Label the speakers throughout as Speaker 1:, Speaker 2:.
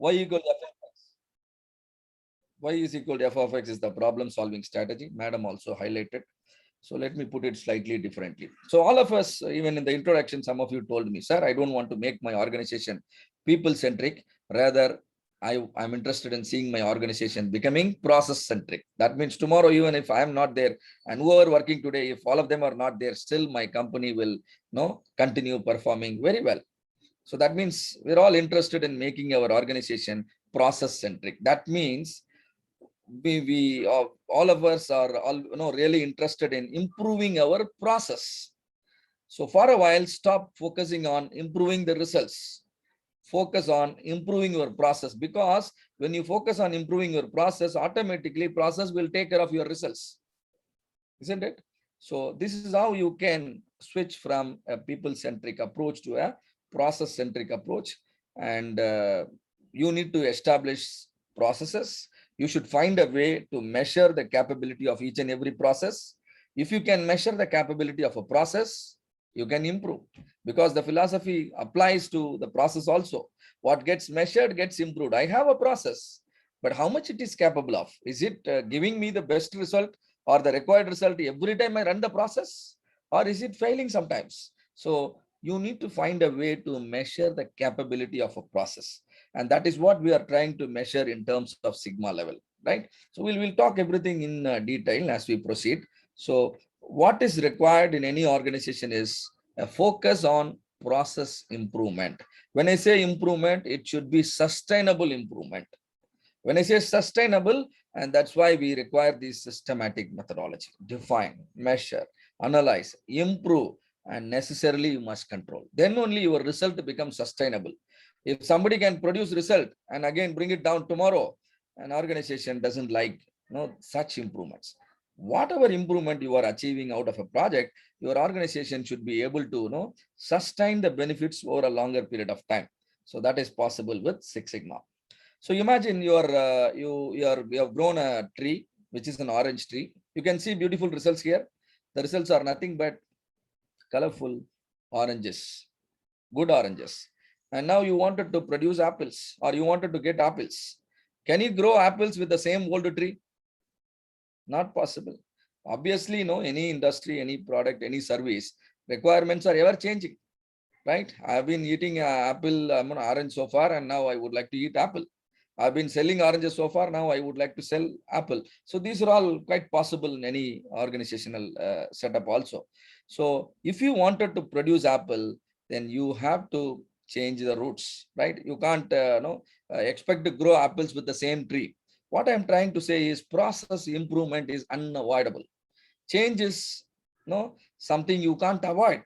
Speaker 1: Y equal to f of x. Y is equal to f of x is the problem solving strategy. Madam also highlighted. So let me put it slightly differently. So all of us, even in the introduction, some of you told me, sir, I don't want to make my organization people-centric. Rather, I'm interested in seeing my organization becoming process-centric. That means tomorrow, even if I'm not there and whoever working today, if all of them are not there, still my company will continue performing very well. So that means we're all interested in making our organization process-centric. That means we all of us are really interested in improving our process. So for a while, stop focusing on improving the results. Focus on improving your process, because when you focus on improving your process, automatically process will take care of your results, isn't it? So this is how you can switch from a people-centric approach to a process-centric approach. And you need to establish processes. You should find a way to measure the capability of each and every process. If you can measure the capability of a process, you can improve, because the philosophy applies to the process also. What gets measured gets improved. I have a process, but how much it is capable of? Is it giving me the best result or the required result every time I run the process, or is it failing sometimes? So you need to find a way to measure the capability of a process. And that is what we are trying to measure in terms of sigma level, right? So we'll talk everything in detail as we proceed. So what is required in any organization is a focus on process improvement. When I say improvement, it should be sustainable improvement. When I say sustainable, and that's why we require this systematic methodology: define, measure, analyze, improve, and necessarily you must control. Then only your result becomes sustainable. If somebody can produce result and again bring it down tomorrow, an organization doesn't like such improvements. Whatever improvement you are achieving out of a project, your organization should be able to sustain the benefits over a longer period of time. So that is possible with Six Sigma. So imagine you have grown a tree, which is an orange tree. You can see beautiful results here. The results are nothing but colorful oranges, good oranges. And now you wanted to produce apples, or you wanted to get apples. Can you grow apples with the same old tree? Not possible. Obviously, any industry, any product, any service, requirements are ever changing, right? I've been eating apple, orange so far, and now I would like to eat apple. I've been selling oranges so far, now I would like to sell apple. So these are all quite possible in any organizational setup also. So if you wanted to produce apple, then you have to change the roots, right? You can't expect to grow apples with the same tree. What I'm trying to say is process improvement is unavoidable. Change is something you can't avoid.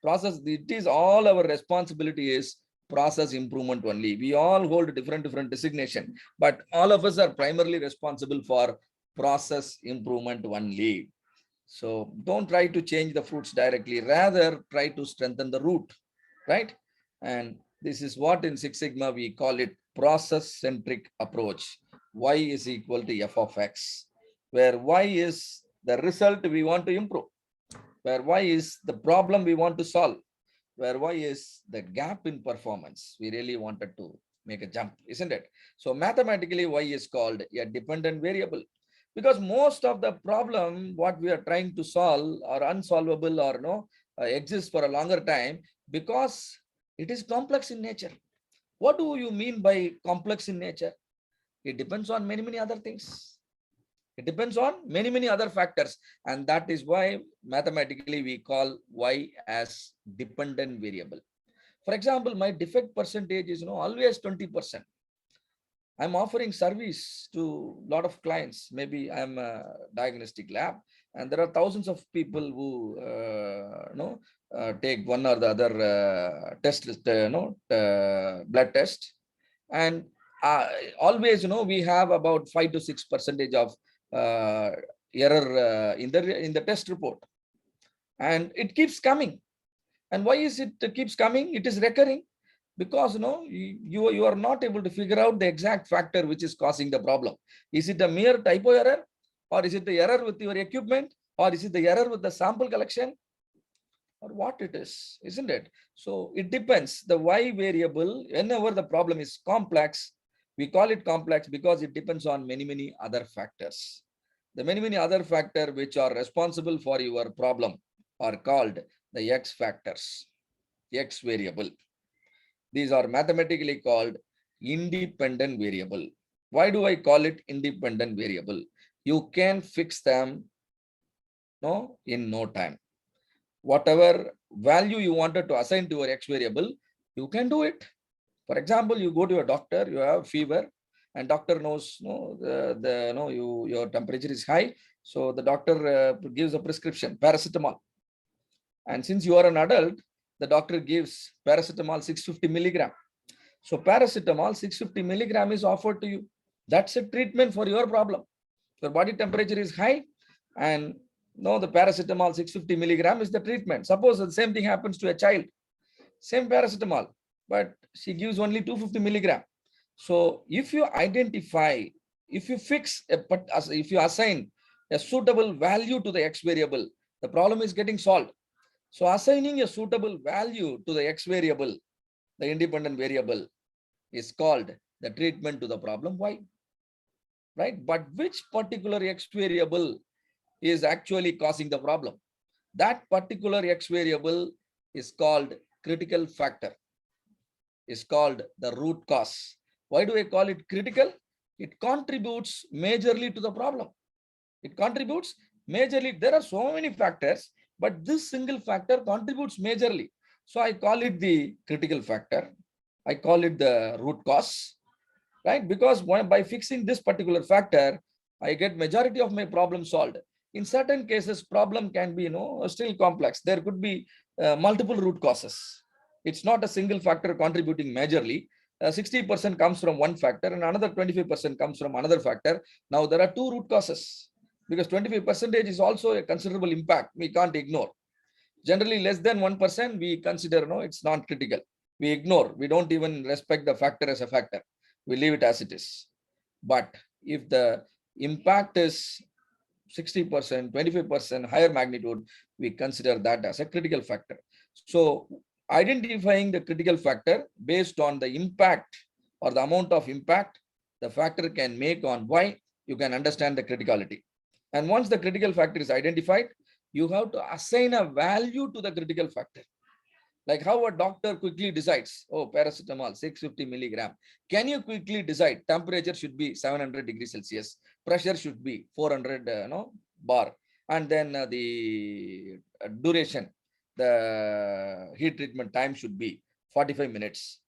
Speaker 1: Process, it is all our responsibility is process improvement only. We all hold different designation, but all of us are primarily responsible for process improvement only. So don't try to change the fruits directly, rather try to strengthen the root, right? And this is what in Six Sigma we call it process-centric approach. Y is equal to f of x, where y is the result we want to improve, where y is the problem we want to solve, where y is the gap in performance we really wanted to make a jump, isn't it? So mathematically, y is called a dependent variable, because most of the problem what we are trying to solve are unsolvable or exist for a longer time because it is complex in nature. What do you mean by complex in nature? It depends on many other things. It depends on many other factors, and that is why mathematically we call y as dependent variable. For example, my defect percentage is always 20%. I'm offering service to a lot of clients. Maybe I'm a diagnostic lab, and there are thousands of people who take one or the other test, blood test, and always we have about 5 to 6% of error in the test report, and it keeps coming. And why is it keeps coming? It is recurring because you are not able to figure out the exact factor which is causing the problem. Is it a mere typo error, or is it the error with your equipment, or is it the error with the sample collection? or what it is, isn't it? So it depends. The y variable, whenever the problem is complex, we call it complex because it depends on many other factors. The many other factors which are responsible for your problem are called the x factors, x variable. These are mathematically called independent variable. Why do I call it independent variable? You can fix them in no time. Whatever value you wanted to assign to your x variable, you can do it. For example, you go to a doctor, you have fever, and doctor knows your temperature is high. So the doctor gives a prescription, paracetamol. And since you are an adult, the doctor gives paracetamol 650 milligram. So paracetamol 650 milligram is offered to you. That's a treatment for your problem. Your body temperature is high, and the paracetamol 650 milligram is the treatment. Suppose the same thing happens to a child, same paracetamol, but she gives only 250 milligram. So if you identify, if you fix, if you assign a suitable value to the x variable, the problem is getting solved. So assigning a suitable value to the x variable, the independent variable, is called the treatment to the problem y, right? But which particular x variable is actually causing the problem? That particular x variable is called critical factor, is called the root cause. Why do I call it critical? It contributes majorly to the problem. It contributes majorly. There are so many factors, but this single factor contributes majorly. So I call it the critical factor. I call it the root cause, right? Because by fixing this particular factor, I get majority of my problem solved. In certain cases, problem can be, still complex. There could be multiple root causes. It's not a single factor contributing majorly. 60% comes from one factor and another 25% comes from another factor. Now there are two root causes because 25% is also a considerable impact. We can't ignore. Generally less than 1%, we consider, it's not critical. We ignore. We don't even respect the factor as a factor. We leave it as it is. But if the impact is 60%, 25% higher magnitude, we consider that as a critical factor. So identifying the critical factor based on the impact or the amount of impact the factor can make on y, you can understand the criticality. And once the critical factor is identified, you have to assign a value to the critical factor. Like how a doctor quickly decides, oh, paracetamol 650 milligram. Can you quickly decide temperature should be 700 degrees Celsius, pressure should be 400 bar, and then the duration, the heat treatment time should be 45 minutes.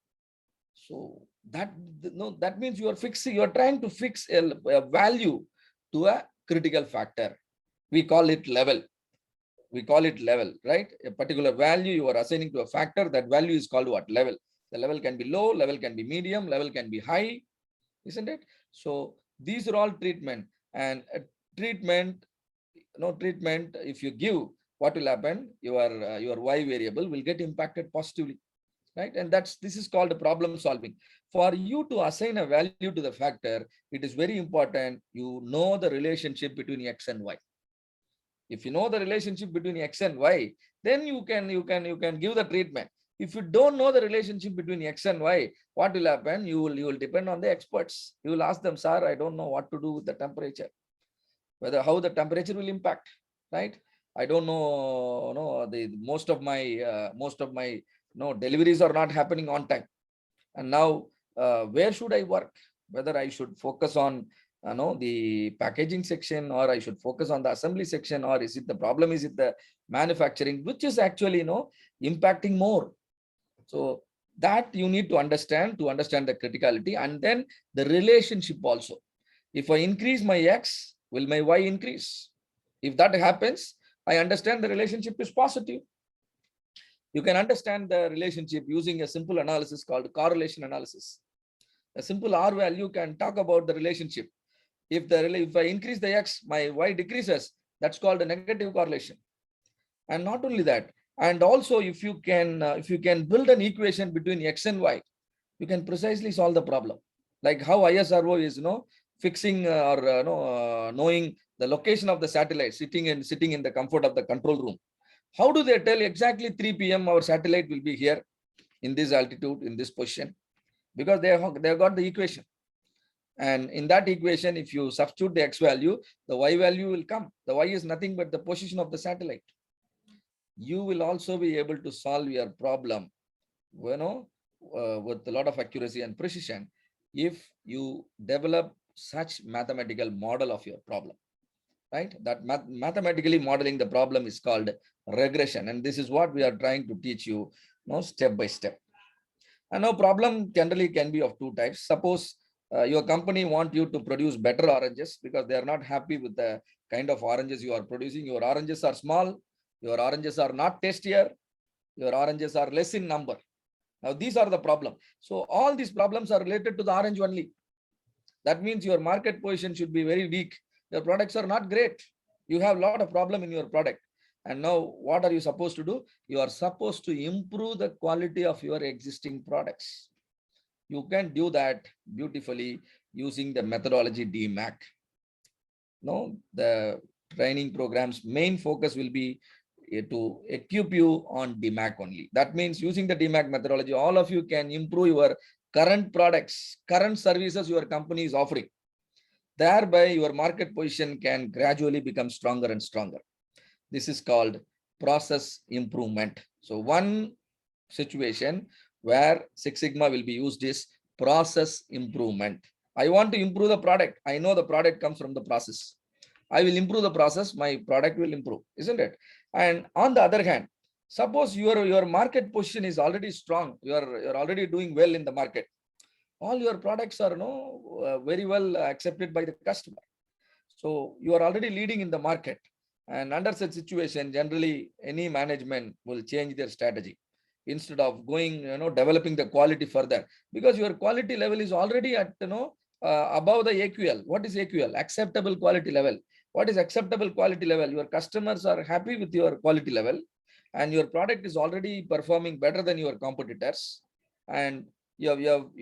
Speaker 1: So that means you are trying to fix a value to a critical factor. We call it level. We call it level, right? A particular value you are assigning to a factor, that value is called what? Level. The level can be low, level can be medium, level can be high, isn't it? So these are all treatment. And treatment, if you give, what will happen? Your y variable will get impacted positively, right? And this is called problem solving. For you to assign a value to the factor, it is very important you know the relationship between x and y. If you know the relationship between x and y, then you can give the treatment. If you don't know the relationship between x and y, what will happen? You will depend on the experts. You will ask them, sir, I don't know what to do with the temperature, how the temperature will impact, right? I don't know. Most of my deliveries are not happening on time, and now where should I work? Whether I should focus on the packaging section, or I should focus on the assembly section, or is it the problem is it the manufacturing, which is actually impacting more? So that you need to understand the criticality, and then the relationship also. If I increase my x, will my y increase? If that happens, I understand the relationship is positive. You can understand the relationship using a simple analysis called correlation analysis. A simple R value can talk about the relationship. If I increase the x, my y decreases, that's called a negative correlation. And not only that, and also if you can build an equation between x and y, you can precisely solve the problem. Like how ISRO is fixing or knowing the location of the satellite sitting in the comfort of the control room. How do they tell exactly 3 p.m. our satellite will be here in this altitude, in this position? Because they have got the equation. And in that equation, if you substitute the x value, the y value will come. The y is nothing but the position of the satellite. You will also be able to solve your problem, with a lot of accuracy and precision if you develop such mathematical model of your problem, right? That mathematically modeling the problem is called regression. And this is what we are trying to teach you, step by step. And now problem generally can be of two types. Suppose your company want you to produce better oranges because they are not happy with the kind of oranges you are producing. Your oranges are small, your oranges are not tastier, your oranges are less in number. Now these are the problem. So all these problems are related to the orange only. That means your market position should be very weak. Your products are not great. You have a lot of problem in your product. And now what are you supposed to do? You are supposed to improve the quality of your existing products. You can do that beautifully using the methodology DMAC. No, the training program's main focus will be to equip you on DMAC only. That means using the DMAC methodology, all of you can improve your current products, current services your company is offering. Thereby, your market position can gradually become stronger and stronger. This is called process improvement. So one situation where Six Sigma will be used is process improvement. I want to improve the product. I know the product comes from the process. I will improve the process, my product will improve, isn't it? And on the other hand, suppose your market position is already strong, you're already doing well in the market. All your products are very well accepted by the customer. So you are already leading in the market. And under such situation, generally any management will change their strategy instead of going, developing the quality further, because your quality level is already at, above the AQL. What is AQL? Acceptable quality level. What is acceptable quality level? Your customers are happy with your quality level and your product is already performing better than your competitors. And you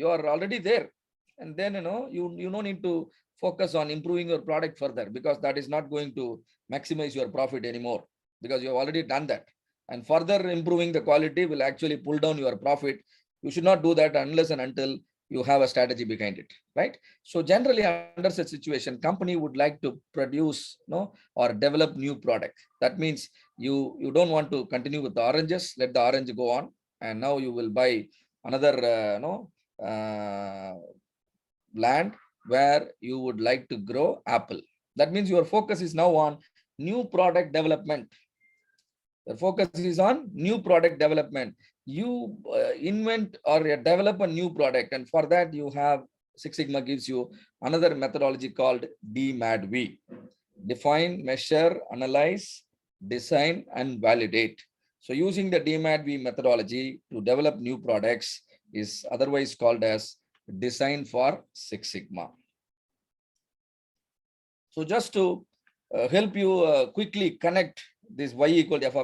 Speaker 1: are already there. And then, you don't need to focus on improving your product further, because that is not going to maximize your profit anymore, because you have already done that. And further improving the quality will actually pull down your profit. You should not do that unless and until you have a strategy behind it, right? So generally under such situation, company would like to produce, or develop new product. That means you don't want to continue with the oranges, let the orange go on. And now you will buy another, land where you would like to grow apple. That means your focus is now on new product development. The focus is on new product development. You invent or develop a new product, and for that you have Six Sigma gives you another methodology called DMADV. Define, measure, analyze, design, and validate. So using the DMADV methodology to develop new products is otherwise called as design for Six Sigma. So just to help you quickly connect this y equal to f of